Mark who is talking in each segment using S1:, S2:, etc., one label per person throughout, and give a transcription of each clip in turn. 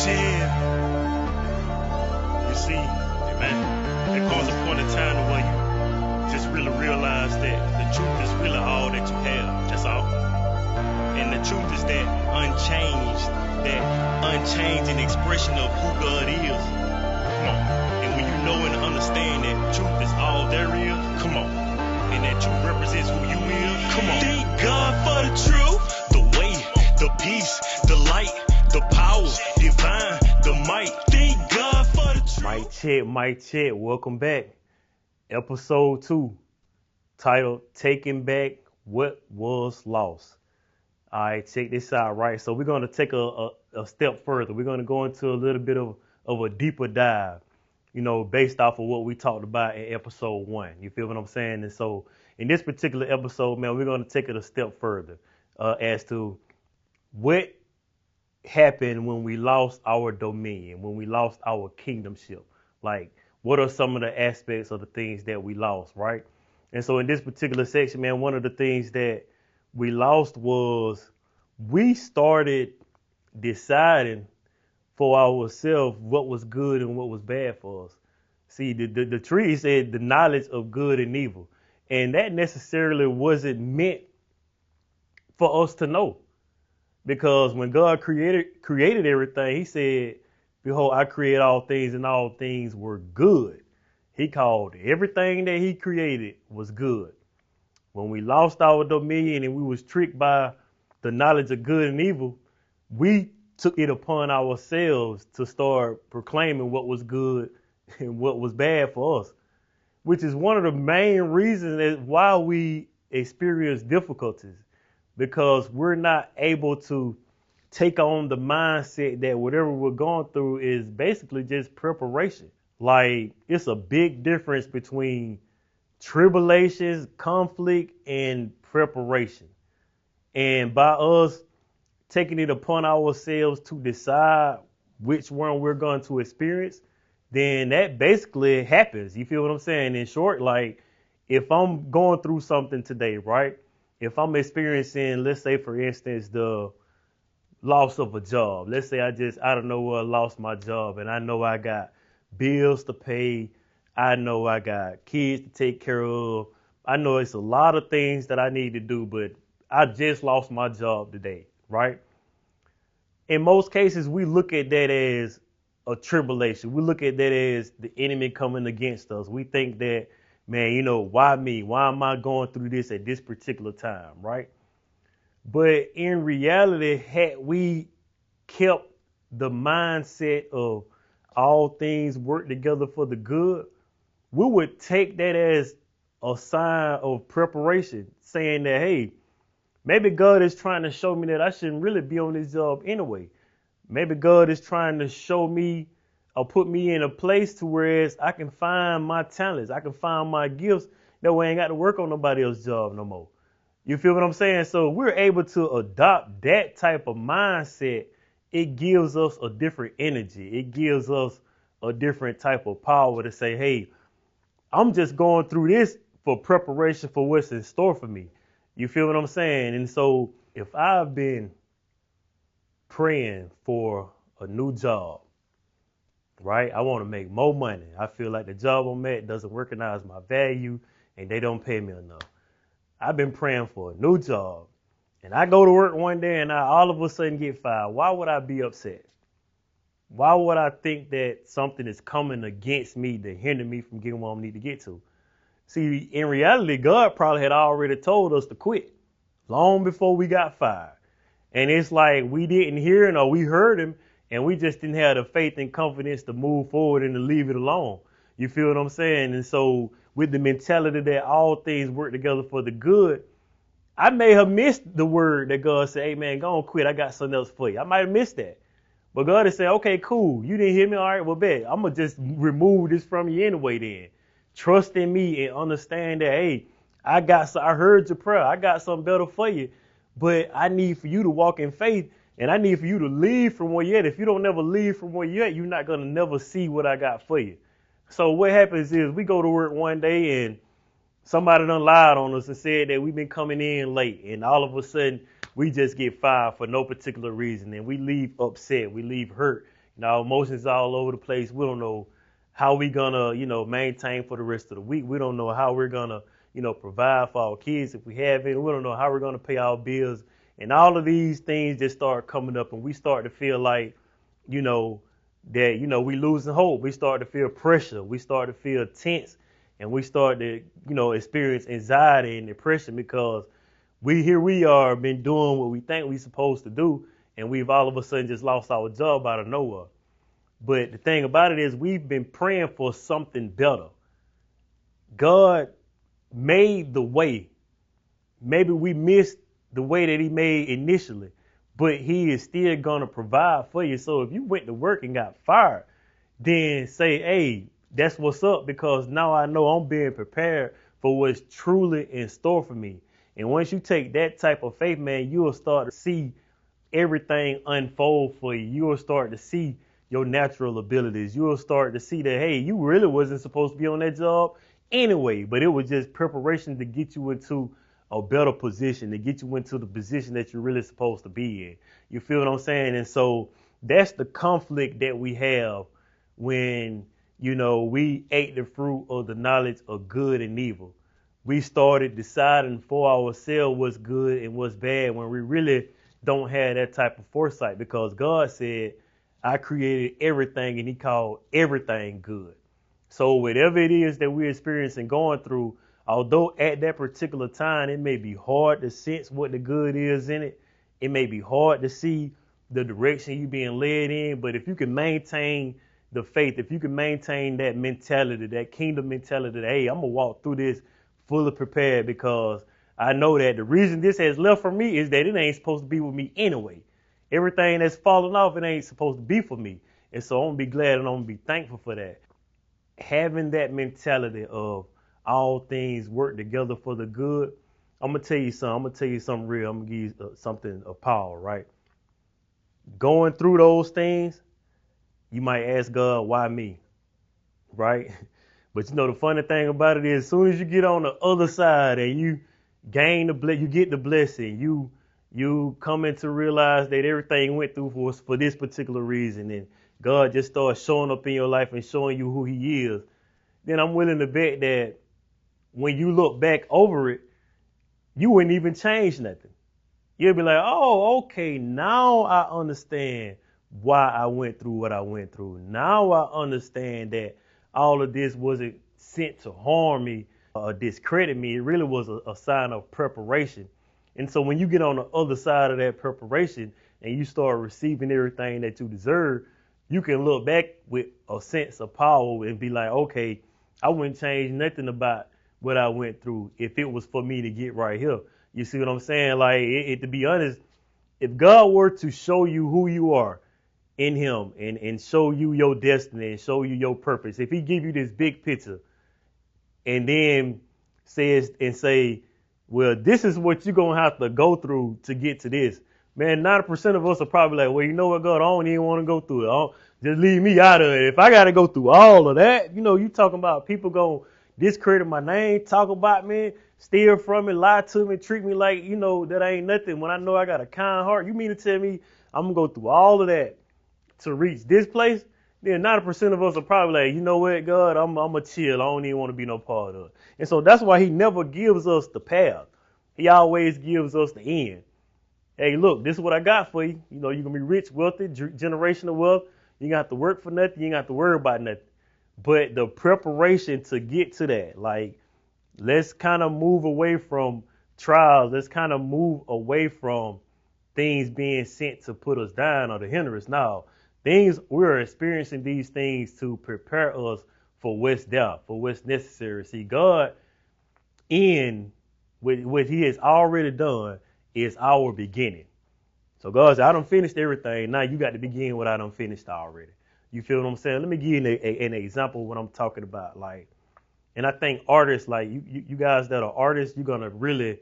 S1: Yeah, you see, there comes a point in time to where you just really realize that the truth is really all that you have. That's all. And the truth is that unchanging expression of who God is. Come on. And when you know and understand that truth is all there is, come on. And that truth represents who you is, come on. Thank God for the truth, the way, the peace, the light, the power, divine, the might. Thank God for the truth.
S2: Mic check. Welcome back. Episode 2, titled Taking Back What Was Lost. All right, check this out, right? So we're going to take a step further. We're going to go into a little bit of a deeper dive, based off of what we talked about in episode 1. You feel what I'm saying? And so in this particular episode, man, we're going to take it a step further as to what happened when we lost our dominion, when we lost our kingdomship. Like, what are some of the aspects of the things that we lost, right? And so in this particular section, man, one of the things that we lost was we started deciding for ourselves what was good and what was bad for us. See, the tree said the knowledge of good and evil. And that necessarily wasn't meant for us to know. Because when God created everything, he said, behold, I created all things and all things were good. He called everything that he created was good. When we lost our dominion and we was tricked by the knowledge of good and evil, we took it upon ourselves to start proclaiming what was good and what was bad for us, which is one of the main reasons why we experience difficulties, because we're not able to take on the mindset that whatever we're going through is basically just preparation. Like, it's a big difference between tribulations, conflict, and preparation. And by us taking it upon ourselves to decide which one we're going to experience, then that basically happens. You feel what I'm saying? In short, like, if I'm going through something today, right? If I'm experiencing, let's say, for instance, the loss of a job. Let's say I just out of nowhere lost my job, and I know I got bills to pay. I know I got kids to take care of. I know it's a lot of things that I need to do, but I just lost my job today, right? In most cases, we look at that as a tribulation. We look at that as the enemy coming against us. We think that, man, why me? Why am I going through this at this particular time, right? But in reality, had we kept the mindset of all things work together for the good, we would take that as a sign of preparation, saying that, hey, maybe God is trying to show me that I shouldn't really be on this job anyway. Maybe God is trying to show me or put me in a place to where I can find my talents. I can find my gifts. That way I ain't got to work on nobody else's job no more. You feel what I'm saying? So we're able to adopt that type of mindset. It gives us a different energy. It gives us a different type of power to say, hey, I'm just going through this for preparation for what's in store for me. You feel what I'm saying? And so if I've been praying for a new job, right? I want to make more money. I feel like the job I'm at doesn't recognize my value and they don't pay me enough. I've been praying for a new job, and I go to work one day and I all of a sudden get fired. Why would I be upset? Why would I think that something is coming against me to hinder me from getting where I need to get to? See, in reality, God probably had already told us to quit long before we got fired. And it's like we didn't hear him or we heard him, and we just didn't have the faith and confidence to move forward and to leave it alone. You feel what I'm saying? And so with the mentality that all things work together for the good, I may have missed the word that God said, hey, man, go on, quit. I got something else for you. I might have missed that. But God has said, okay, cool. You didn't hear me? All right, well, bet. I'm going to just remove this from you anyway then. Trust in me and understand that, hey, I heard your prayer. I got something better for you. But I need for you to walk in faith, and I need for you to leave from where you're at. If you don't never leave from where you're at, you're not going to never see what I got for you. So what happens is we go to work one day and somebody done lied on us and said that we've been coming in late, and all of a sudden we just get fired for no particular reason, and we leave upset, we leave hurt, Now emotions all over the place. We don't know how we gonna, maintain for the rest of the week. We don't know how we're gonna, provide for our kids if we have it. We don't know how we're gonna pay our bills. And all of these things just start coming up and we start to feel like, you know, that, we losing hope. We start to feel pressure. We start to feel tense and we start to, experience anxiety and depression because we are been doing what we think we're supposed to do, and we've all of a sudden just lost our job out of nowhere. But the thing about it is we've been praying for something better. God made the way. Maybe we missed the way that he made initially, but he is still going to provide for you. So if you went to work and got fired, then say, hey, that's what's up, because now I know I'm being prepared for what's truly in store for me. And once you take that type of faith, man, you'll start to see everything unfold for you. You'll start to see your natural abilities. You'll start to see that, hey, you really wasn't supposed to be on that job anyway, but it was just preparation to get you into a better position, to get you into the position that you're really supposed to be in. You feel what I'm saying? And so that's the conflict that we have when, we ate the fruit of the knowledge of good and evil. We started deciding for ourselves what's good and what's bad when we really don't have that type of foresight, because God said, I created everything and he called everything good. So whatever it is that we're experiencing going through, although at that particular time it may be hard to sense what the good is in it, it may be hard to see the direction you're being led in, but if you can maintain the faith, if you can maintain that mentality, that kingdom mentality, that, hey, I'm going to walk through this fully prepared, because I know that the reason this has left for me is that it ain't supposed to be with me anyway. Everything that's falling off, it ain't supposed to be for me. And so I'm going to be glad and I'm going to be thankful for that. Having that mentality of all things work together for the good, I'm going to tell you something. I'm going to tell you something real. I'm going to give you something of power, right? Going through those things, you might ask God, why me? Right? But the funny thing about it is, as soon as you get on the other side and you gain you get the blessing, you come in to realize that everything went through for this particular reason, and God just starts showing up in your life and showing you who he is, then I'm willing to bet that when you look back over it, you wouldn't even change nothing. You'll be like, oh, okay, now I understand why I went through what I went through. Now I understand that all of this wasn't sent to harm me or discredit me. It really was a sign of preparation. And so when you get on the other side of that preparation and you start receiving everything that you deserve, you can look back with a sense of power and be like, okay, I wouldn't change nothing about what I went through if it was for me to get right here. You see what I'm saying? Like, to be honest, if God were to show you who you are in him and show you your destiny and show you your purpose, if he give you this big picture and then say, well, this is what you're going to have to go through to get to this, man, 90% of us are probably like, well, you know what, God, I don't even want to go through it. Just leave me out of it. If I got to go through all of that, you talking about people going to discredit my name, talk about me, steal from me, lie to me, treat me like, that ain't nothing when I know I got a kind heart. You mean to tell me I'm going to go through all of that to reach this place? Then 90% of us are probably like, you know what, God, I'm going to chill. I don't even want to be no part of it. And so that's why he never gives us the path. He always gives us the end. Hey, look, this is what I got for you. You're going to be rich, wealthy, generational wealth. You ain't got to work for nothing. You ain't got to worry about nothing. But the preparation to get to that, like, let's kind of move away from trials. Let's kind of move away from things being sent to put us down or to hinder us. Now, we're experiencing these things to prepare us for what's there, for what's necessary. See, God, in what he has already done, is our beginning. So God said, I done finished everything. Now you got to begin what I done finished already. You feel what I'm saying? Let me give you an example of what I'm talking about. And I think artists, like you guys that are artists, you're going to really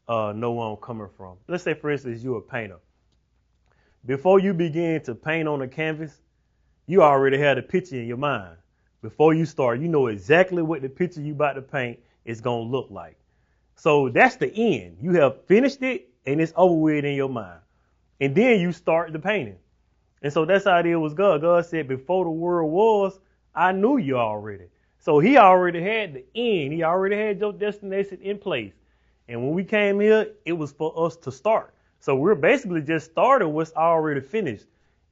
S2: know where I'm coming from. Let's say, for instance, you're a painter. Before you begin to paint on a canvas, you already had a picture in your mind. Before you start, you know exactly what the picture you about to paint is going to look like. So that's the end. You have finished it and it's over with in your mind. And then you start the painting. And so that's how it is with God. God said, before the world was, I knew you already. So he already had the end. He already had your destination in place. And when we came here, it was for us to start. So we're basically just starting what's already finished.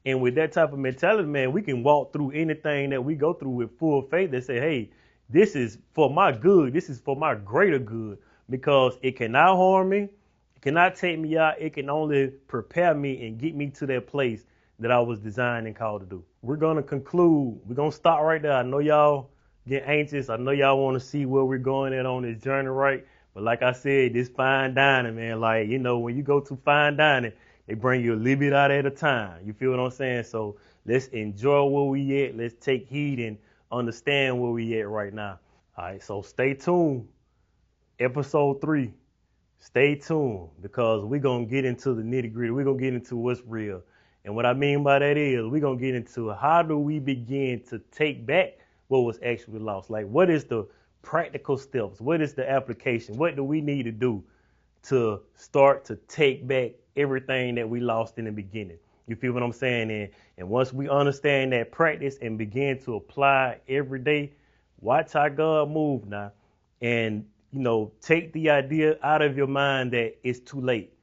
S2: And with that type of mentality, man, we can walk through anything that we go through with full faith and say, hey, this is for my good. This is for my greater good, because it cannot harm me. It cannot take me out. It can only prepare me and get me to that place that I was designed and called to do. We're going to conclude. We're going to stop right there. I know y'all get anxious. I know y'all want to see where we're going at on this journey, right? But like I said, this fine dining, man, like, you know, when you go to fine dining, they bring you a little bit out at a time. You feel what I'm saying? So let's enjoy where we at. Let's take heed and understand where we at right now. All right, so stay tuned. Episode 3. Stay tuned, because we're going to get into the nitty gritty. We're going to get into what's real. And what I mean by that is we're going to get into how do we begin to take back what was actually lost? Like, what is the practical steps? What is the application? What do we need to do to start to take back everything that we lost in the beginning? You feel what I'm saying? And once we understand that practice and begin to apply every day, watch how God move now. And, you know, take the idea out of your mind that it's too late.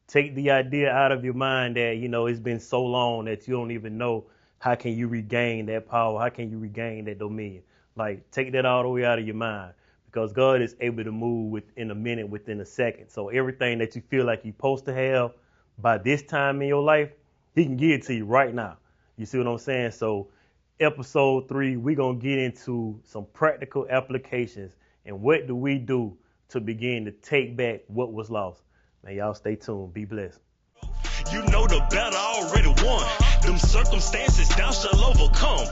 S2: Take the idea out of your mind that, you know, it's been so long that you don't even know how can you regain that power? How can you regain that dominion? Like, take that all the way out of your mind, because God is able to move within a minute, within a second. So everything that you feel like you're supposed to have by this time in your life, he can give it to you right now. You see what I'm saying? So episode 3, we're going to get into some practical applications and what do we do to begin to take back what was lost. Man, y'all stay tuned. Be blessed.
S1: You know the battle already won. Them circumstances thou shalt overcome.